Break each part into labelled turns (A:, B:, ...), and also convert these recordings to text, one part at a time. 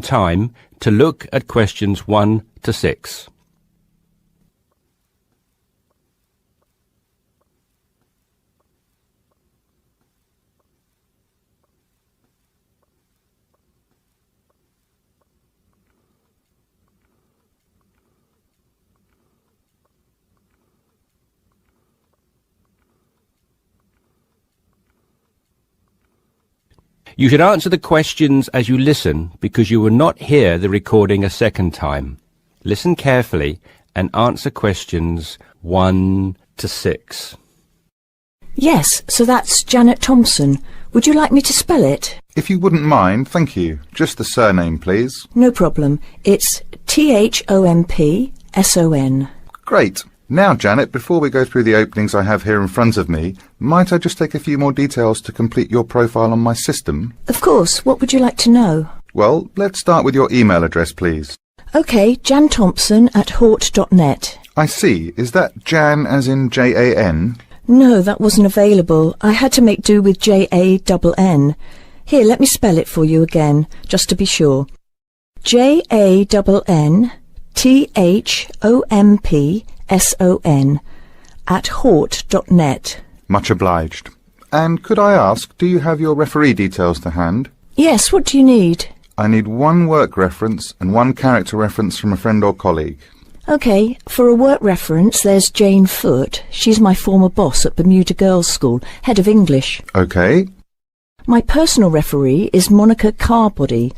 A: time to look at questions 1 to 6. You should answer the questions as you listen because you will not hear the recording a second time. Listen carefully and answer questions 1 to 6.
B: Yes, so that's Janet Thompson. Would you like me to spell it?
C: If you wouldn't mind, thank you. Just the surname, please.
B: No problem. It's Thompson.
C: Great. Now, Janet, before we go through the openings I have here in front of me, might I just take a few more details to complete your profile on my system?
B: Of course. What would you like to know?
C: Well, let's start with your email address, please.
B: OK, janthompson@hort.net.
C: I see. Is that Jan as in Jan?
B: No, that wasn't available. I had to make do with Jann. Here, let me spell it for you again, just to be sure. JANNTHOMPSON@hort.net.
C: Much obliged. And could I ask, do you have your referee details to hand?
B: Yes, what do you need?
C: I need one work reference and one character reference from a friend or colleague.
B: OK, for a work reference, there's Jane Foote. She's my former boss at Bermuda Girls' School, head of English.
C: OK.
B: My personal referee is Monica Carbody.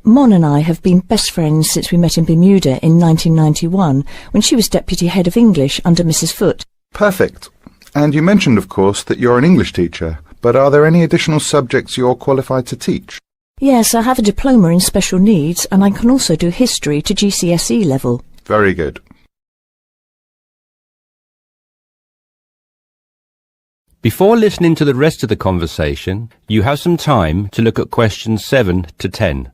B: Mon and I have been best friends since we met in Bermuda in 1991, when she was deputy head of English under Mrs. Foote.
C: Perfect. And you mentioned, of course, that you're an English teacher, but are there any additional subjects you're qualified to teach?
B: Yes, I have a diploma in special needs, and I can also do history to GCSE level.
C: Very good.
A: Before listening to the rest of the conversation, you have some time to look at questions 7 to 10.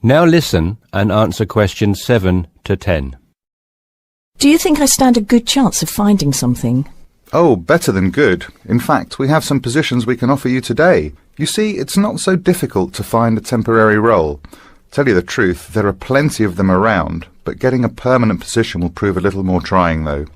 A: Now listen and answer questions 7 to 10.
B: Do you think I stand a good chance of finding something?
C: Oh, better than good. In fact, we have some positions we can offer you today. You see, it's not so difficult to find a temporary role. Tell you the truth, there are plenty of them around, but getting a permanent position will prove a little more trying, though.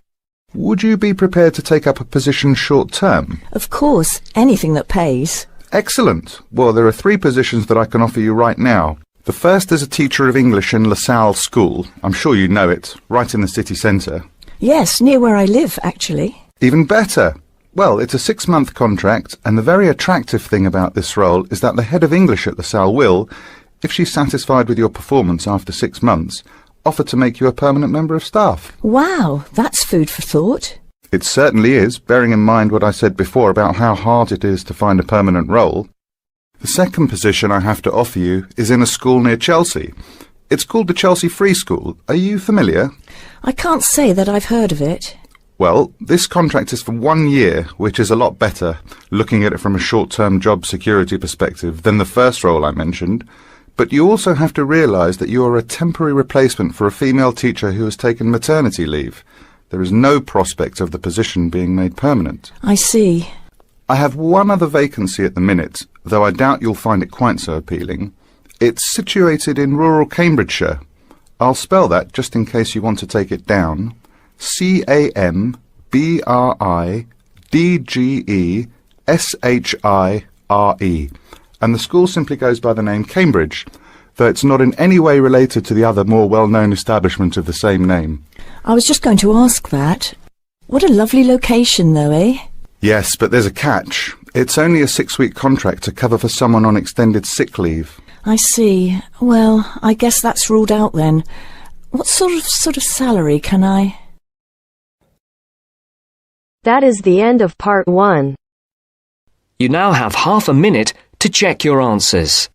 C: Would you be prepared to take up a position short-term?
B: Of course, anything that pays.
C: Excellent. Well, there are 3 positions that I can offer you right now. The first is a teacher of English in LaSalle School. I'm sure you know it, right in the city centre.
B: Yes, near where I live, actually.
C: Even better. Well, it's a 6-month contract, and the very attractive thing about this role is that the head of English at LaSalle will, if she's satisfied with your performance after 6 months, offer to make you a permanent member of staff.
B: Wow, that's food for thought.
C: It certainly is, bearing in mind what I said before about how hard it is to find a permanent role. The second position I have to offer you is in a school near Chelsea. It's called the Chelsea Free School. Are you familiar?
B: I can't say that I've heard of it.
C: Well, this contract is for 1 year, which is a lot better, looking at it from a short-term job security perspective, than the first role I mentioned. But you also have to realise that you are a temporary replacement for a female teacher who has taken maternity leave. There is no prospect of the position being made permanent.
B: I see.
C: I have one other vacancy at the minute, though I doubt you'll find it quite so appealing. It's situated in rural Cambridgeshire. I'll spell that just in case you want to take it down. CAMBRIDGESHIRE. And the school simply goes by the name Cambridge, though it's not in any way related to the other more well-known establishment of the same name.
B: I was just going to ask that. What a lovely location, though, eh?
C: Yes, but there's a catch. It's only a 6-week contract to cover for someone on extended sick leave.
B: I see. Well, I guess that's ruled out then. What sort of salary can I...
D: That is the end of part 1.
E: You now have half a minute to check your answers.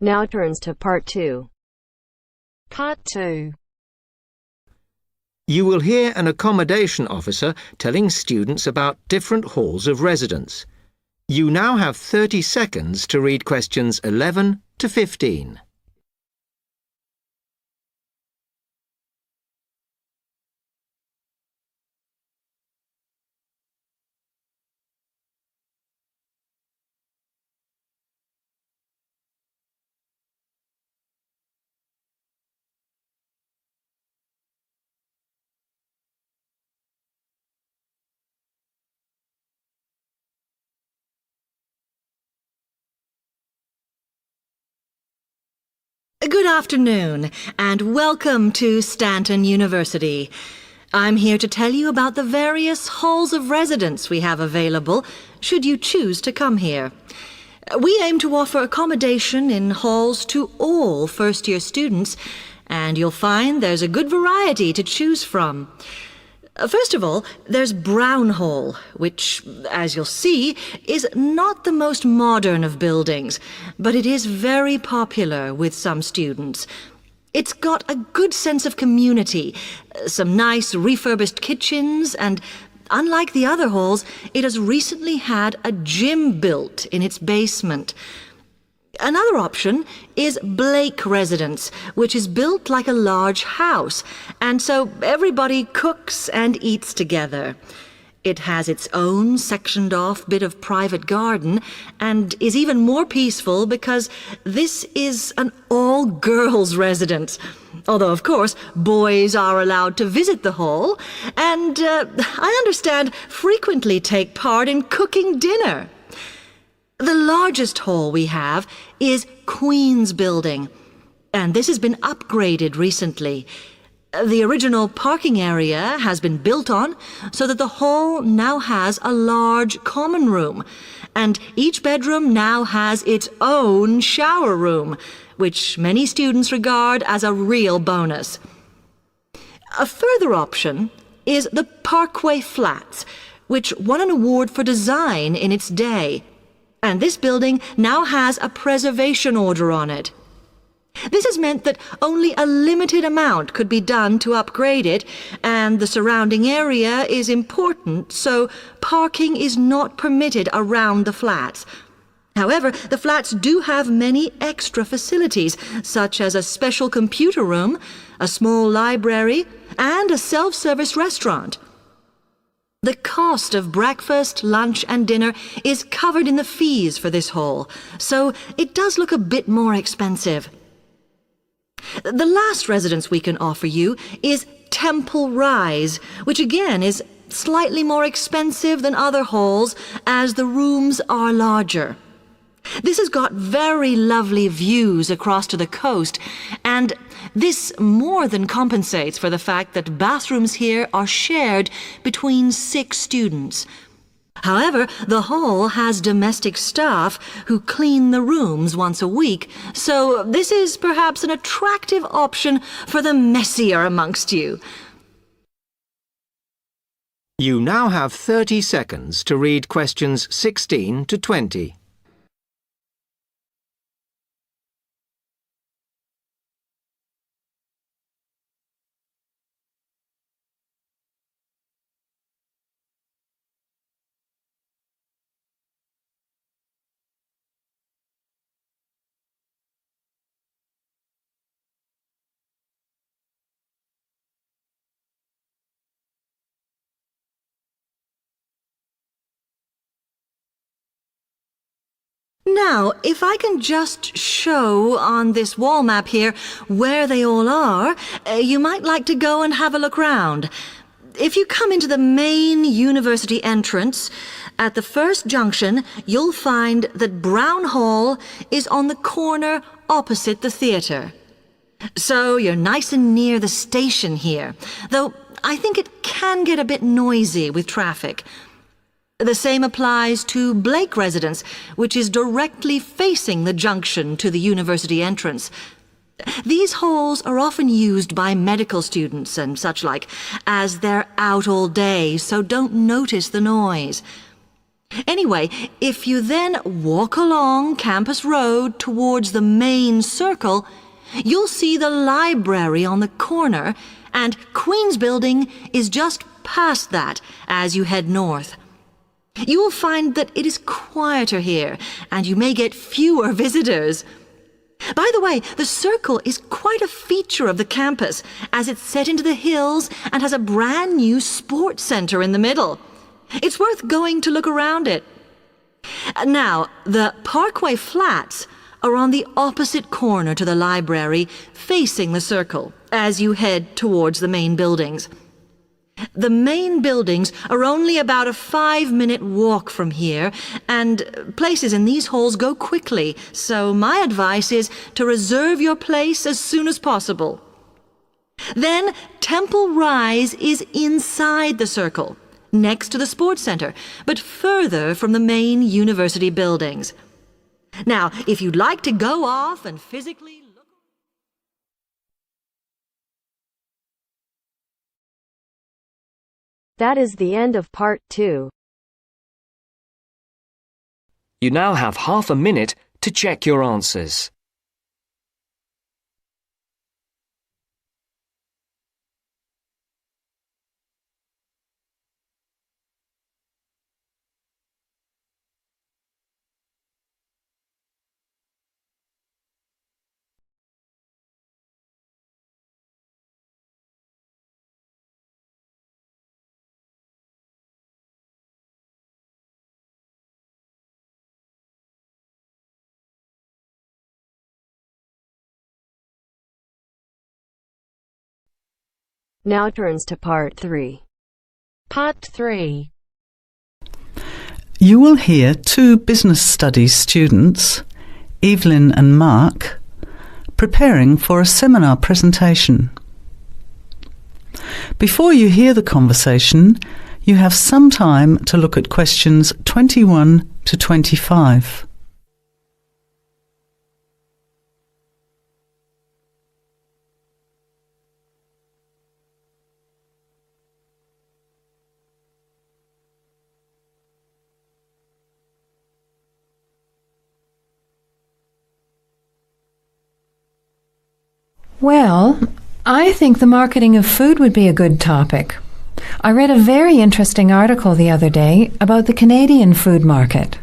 D: Now turns to Part 2.
F: Part 2.
E: You will hear an accommodation officer telling students about different halls of residence. You now have 30 seconds to read questions 11 to 15.
G: Good afternoon, and welcome to Stanton University. I'm here to tell you about the various halls of residence we have available, should you choose to come here. We aim to offer accommodation in halls to all first-year students, and you'll find there's a good variety to choose from. First of all, there's Brown Hall, which, as you'll see, is not the most modern of buildings, but it is very popular with some students. It's got a good sense of community, some nice refurbished kitchens, and unlike the other halls, it has recently had a gym built in its basement. Another option is Blake Residence, which is built like a large house, and so everybody cooks and eats together. It has its own sectioned-off bit of private garden and is even more peaceful because this is an all-girls residence. Although, of course, boys are allowed to visit the hall and, I understand, frequently take part in cooking dinner. The largest hall we have is Queen's Building, and this has been upgraded recently. The original parking area has been built on so that the hall now has a large common room, and each bedroom now has its own shower room, which many students regard as a real bonus. A further option is the Parkway Flats, which won an award for design in its day. And this building now has a preservation order on it. This has meant that only a limited amount could be done to upgrade it, and the surrounding area is important, so parking is not permitted around the flats. However, the flats do have many extra facilities, such as a special computer room, a small library, and a self-service restaurant. The cost of breakfast, lunch, and dinner is covered in the fees for this hall, so it does look a bit more expensive. The last residence we can offer you is Temple Rise, which again is slightly more expensive than other halls as the rooms are larger. This has got very lovely views across to the coast, and this more than compensates for the fact that bathrooms here are shared between 6 students. However, the hall has domestic staff who clean the rooms once a week, so this is perhaps an attractive option for the messier amongst you.
E: You now have 30 seconds to read questions 16 to 20.
G: Now, if I can just show on this wall map here where they all are, you might like to go and have a look round. If you come into the main university entrance, at the first junction, you'll find that Brown Hall is on the corner opposite the theatre. So you're nice and near the station here, though I think it can get a bit noisy with traffic. The same applies to Blake Residence, which is directly facing the junction to the university entrance. These halls are often used by medical students and such like, as they're out all day, so don't notice the noise. Anyway, if you then walk along Campus Road towards the main circle, you'll see the library on the corner, and Queen's Building is just past that as you head north. You will find that it is quieter here, and you may get fewer visitors. By the way, the circle is quite a feature of the campus, as it's set into the hills and has a brand new sports center in the middle. It's worth going to look around it. Now, the Parkway Flats are on the opposite corner to the library, facing the circle, as you head towards the main buildings. The main buildings are only about a 5-minute walk from here, and places in these halls go quickly, so my advice is to reserve your place as soon as possible. Then Temple Rise is inside the circle, next to the sports center, but further from the main university buildings. Now, if you'd like to go off and physically look...
D: That is the end of part 2.
E: You now have half a minute to check your answers.
D: Now turns to part 3.
F: Part 3.
H: You will hear two business studies students, Evelyn and Mark, preparing for a seminar presentation. Before you hear the conversation, you have some time to look at questions 21 to 25.
I: Well, I think the marketing of food would be a good topic. I read a very interesting article the other day about the Canadian food market.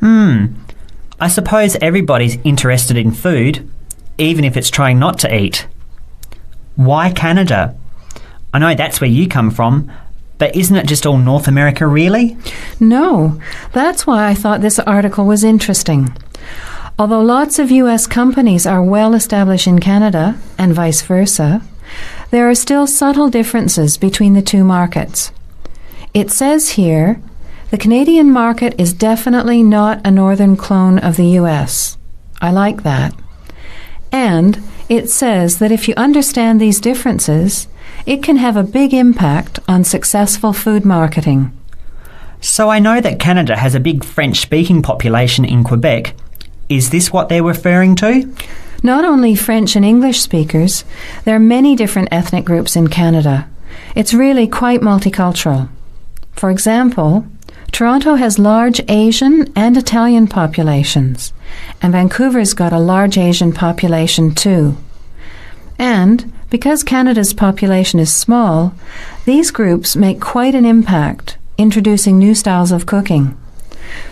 J: I suppose everybody's interested in food, even if it's trying not to eat. Why Canada? I know that's where you come from, but isn't it just all North America, really?
I: No, that's why I thought this article was interesting. Although lots of U.S. companies are well established in Canada, and vice versa, there are still subtle differences between the two markets. It says here, the Canadian market is definitely not a northern clone of the U.S. I like that. And it says that if you understand these differences, it can have a big impact on successful food marketing.
J: So I know that Canada has a big French-speaking population in Quebec. Is this what they're referring to?
I: Not only French and English speakers, there are many different ethnic groups in Canada. It's really quite multicultural. For example, Toronto has large Asian and Italian populations, and Vancouver's got a large Asian population too. And because Canada's population is small, these groups make quite an impact, introducing new styles of cooking.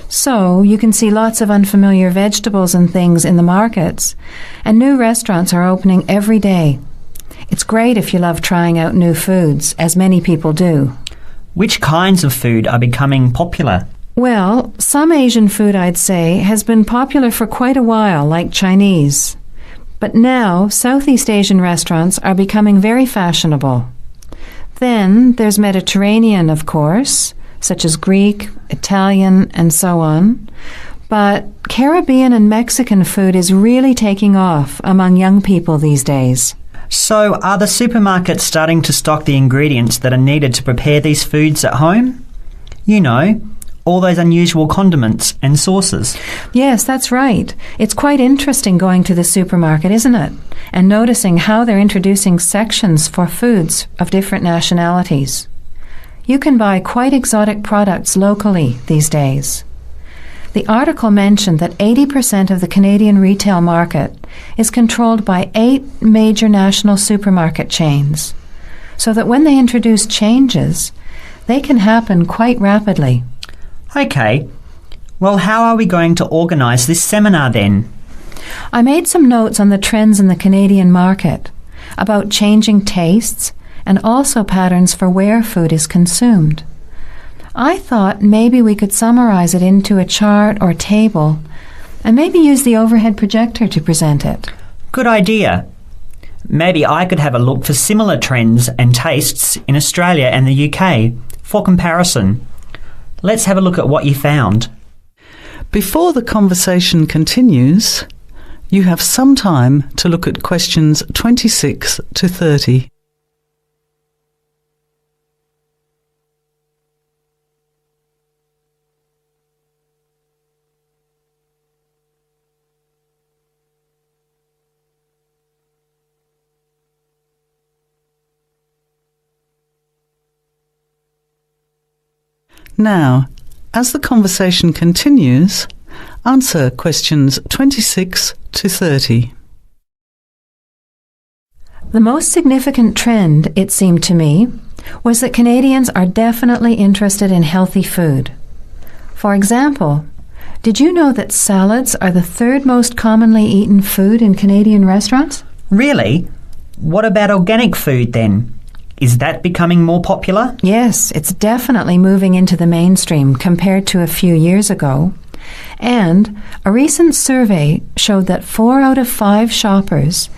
I: So you can see lots of unfamiliar vegetables and things in the markets, and new restaurants are opening every day. It's great if you love trying out new foods, as many people do.
J: Which kinds of food are becoming popular?
I: Well, some Asian food, I'd say, has been popular for quite a while, like Chinese. But now, Southeast Asian restaurants are becoming very fashionable. Then there's Mediterranean, of course, such as Greek, Italian, and so on. But Caribbean and Mexican food is really taking off among young people these days.
J: So are the supermarkets starting to stock the ingredients that are needed to prepare these foods at home? You know, all those unusual condiments and sauces.
I: Yes, that's right. It's quite interesting going to the supermarket, isn't it? And noticing how they're introducing sections for foods of different nationalities. You can buy quite exotic products locally these days. The article mentioned that 80% of the Canadian retail market is controlled by 8 major national supermarket chains, so that when they introduce changes, they can happen quite rapidly.
J: OK. Well, how are we going to organise this seminar then?
I: I made some notes on the trends in the Canadian market, about changing tastes, and also patterns for where food is consumed. I thought maybe we could summarize it into a chart or table, and maybe use the overhead projector to present it.
J: Good idea. Maybe I could have a look for similar trends and tastes in Australia and the UK for comparison. Let's have a look at what you found.
H: Before the conversation continues, you have some time to look at questions 26 to 30. Now, as the conversation continues, answer questions 26 to 30.
I: The most significant trend, it seemed to me, was that Canadians are definitely interested in healthy food. For example, did you know that salads are the 3rd most commonly eaten food in Canadian restaurants?
J: Really? What about organic food then? Is that becoming more popular?
I: Yes, it's definitely moving into the mainstream compared to a few years ago. And a recent survey showed that 4 out of 5 shoppers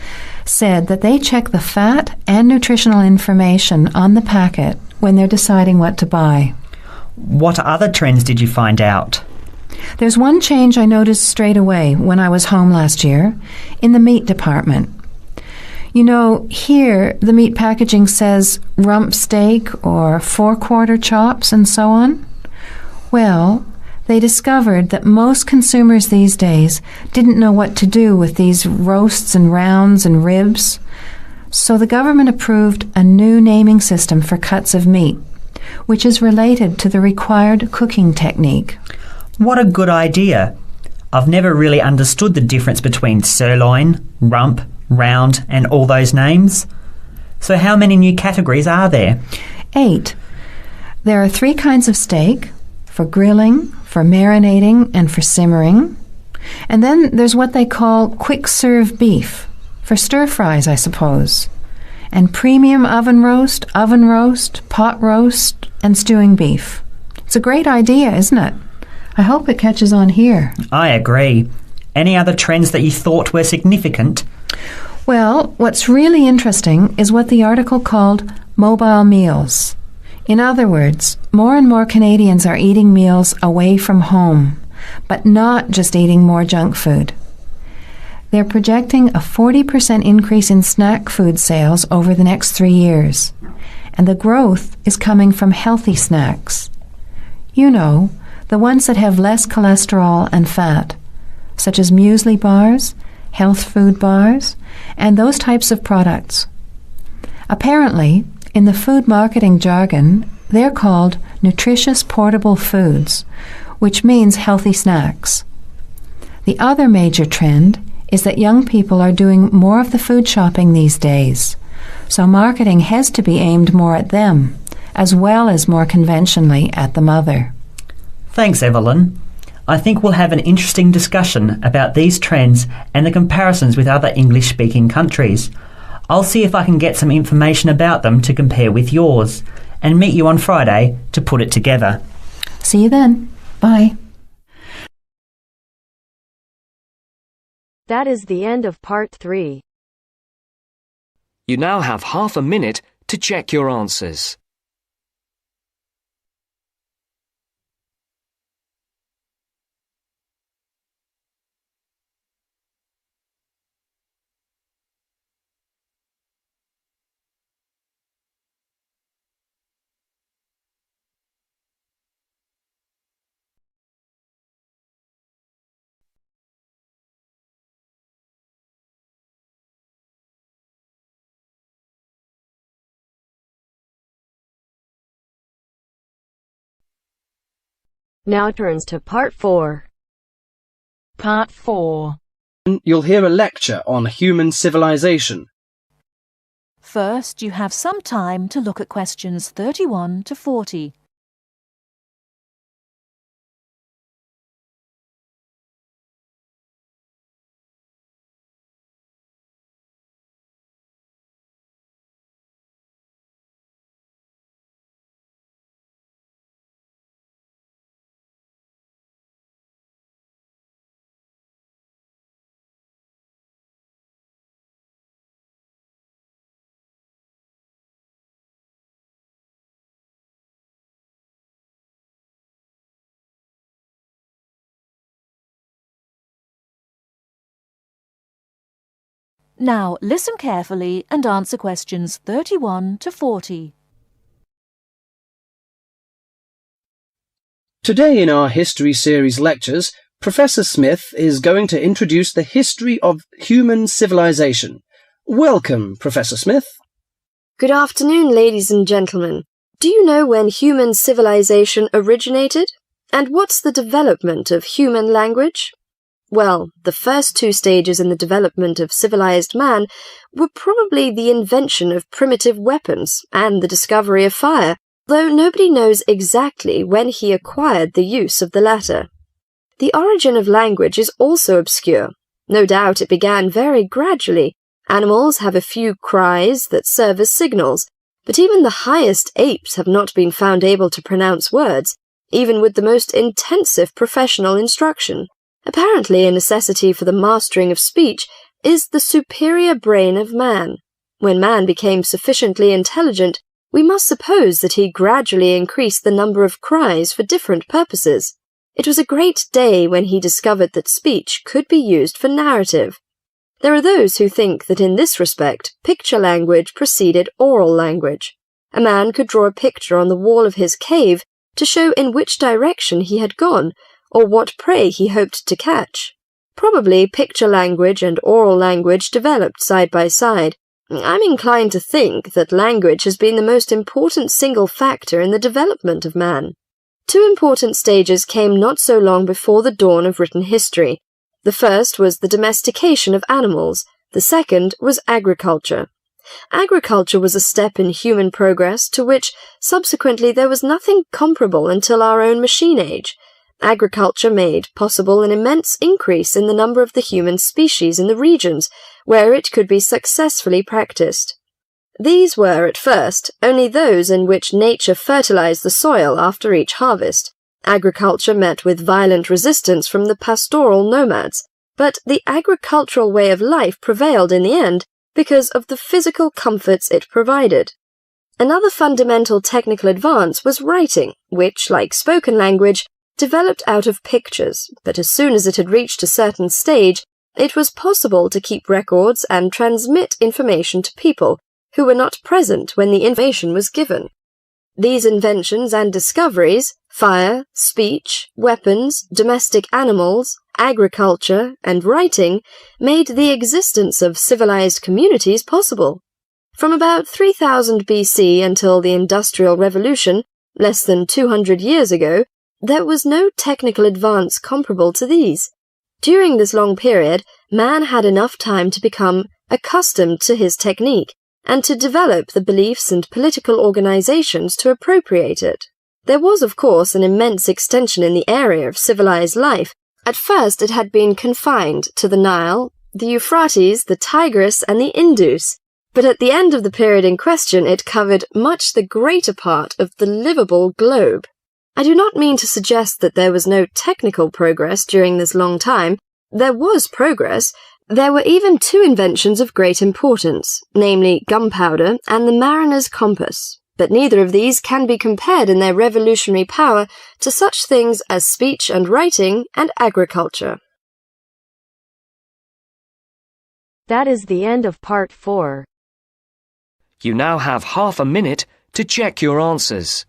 I: said that they check the fat and nutritional information on the packet when they're deciding what to buy.
J: What other trends did you find out?
I: There's one change I noticed straight away when I was home last year in the meat department. You know, here the meat packaging says rump steak or 4-quarter chops and so on. Well, they discovered that most consumers these days didn't know what to do with these roasts and rounds and ribs. So the government approved a new naming system for cuts of meat, which is related to the required cooking technique.
J: What a good idea. I've never really understood the difference between sirloin, rump, round and all those names. So how many new categories are there?
I: 8. There are 3 kinds of steak, for grilling, for marinating, and for simmering. And then there's what they call quick-serve beef, for stir-fries, I suppose. And premium oven roast, pot roast, and stewing beef. It's a great idea, isn't it? I hope it catches on here.
J: I agree. Any other trends that you thought were significant?
I: Well, what's really interesting is what the article called mobile meals. In other words, more and more Canadians are eating meals away from home, but not just eating more junk food. They're projecting a 40% increase in snack food sales over the next 3 years, and the growth is coming from healthy snacks. You know, the ones that have less cholesterol and fat, such as muesli bars, health food bars, and those types of products. Apparently, in the food marketing jargon, they're called nutritious portable foods, which means healthy snacks. The other major trend is that young people are doing more of the food shopping these days, so marketing has to be aimed more at them, as well as more conventionally at the mother.
J: Thanks, Evelyn. I think we'll have an interesting discussion about these trends and the comparisons with other English-speaking countries. I'll see if I can get some information about them to compare with yours, and meet you on Friday to put it together.
I: See you then. Bye.
D: That is the end of part 3.
E: You now have half a minute to check your answers.
D: Now turns to Part 4.
F: Part 4.
K: You'll hear a lecture on human civilization.
L: First, you have some time to look at questions 31 to 40. Now, listen carefully and answer questions 31 to 40.
K: Today in our History Series lectures, Professor Smith is going to introduce the history of human civilization. Welcome, Professor Smith.
M: Good afternoon, ladies and gentlemen. Do you know when human civilization originated? And what's the development of human language? Well, the first two stages in the development of civilized man were probably the invention of primitive weapons and the discovery of fire, though nobody knows exactly when he acquired the use of the latter. The origin of language is also obscure. No doubt it began very gradually. Animals have a few cries that serve as signals, but even the highest apes have not been found able to pronounce words, even with the most intensive professional instruction. Apparently, a necessity for the mastering of speech is the superior brain of man. When man became sufficiently intelligent, we must suppose that he gradually increased the number of cries for different purposes. It was a great day when he discovered that speech could be used for narrative. There are those who think that in this respect, picture language preceded oral language. A man could draw a picture on the wall of his cave to show in which direction he had gone, or what prey he hoped to catch. Probably picture language and oral language developed side by side. I'm inclined to think that language has been the most important single factor in the development of man. Two important stages came not so long before the dawn of written history. The first was the domestication of animals. The second was agriculture. Agriculture was a step in human progress to which, subsequently, there was nothing comparable until our own machine age. Agriculture made possible an immense increase in the number of the human species in the regions where it could be successfully practiced. These were, at first, only those in which nature fertilized the soil after each harvest. Agriculture met with violent resistance from the pastoral nomads, but the agricultural way of life prevailed in the end because of the physical comforts it provided. Another fundamental technical advance was writing, which, like spoken language, developed out of pictures, but as soon as it had reached a certain stage, it was possible to keep records and transmit information to people who were not present when the information was given. These inventions and discoveries, fire, speech, weapons, domestic animals, agriculture, and writing, made the existence of civilized communities possible. From about 3000 BC until the Industrial Revolution, less than 200 years ago, there was no technical advance comparable to these. During this long period, man had enough time to become accustomed to his technique and to develop the beliefs and political organizations to appropriate it. There was, of course, an immense extension in the area of civilized life. At first it had been confined to the Nile, the Euphrates, the Tigris, and the Indus, but at the end of the period in question it covered much the greater part of the livable globe. I do not mean to suggest that there was no technical progress during this long time. There was progress. There were even two inventions of great importance, namely gunpowder and the mariner's compass. But neither of these can be compared in their revolutionary power to such things as speech and writing and agriculture.
D: That is the end of Part 4.
E: You now have half a minute to check your answers.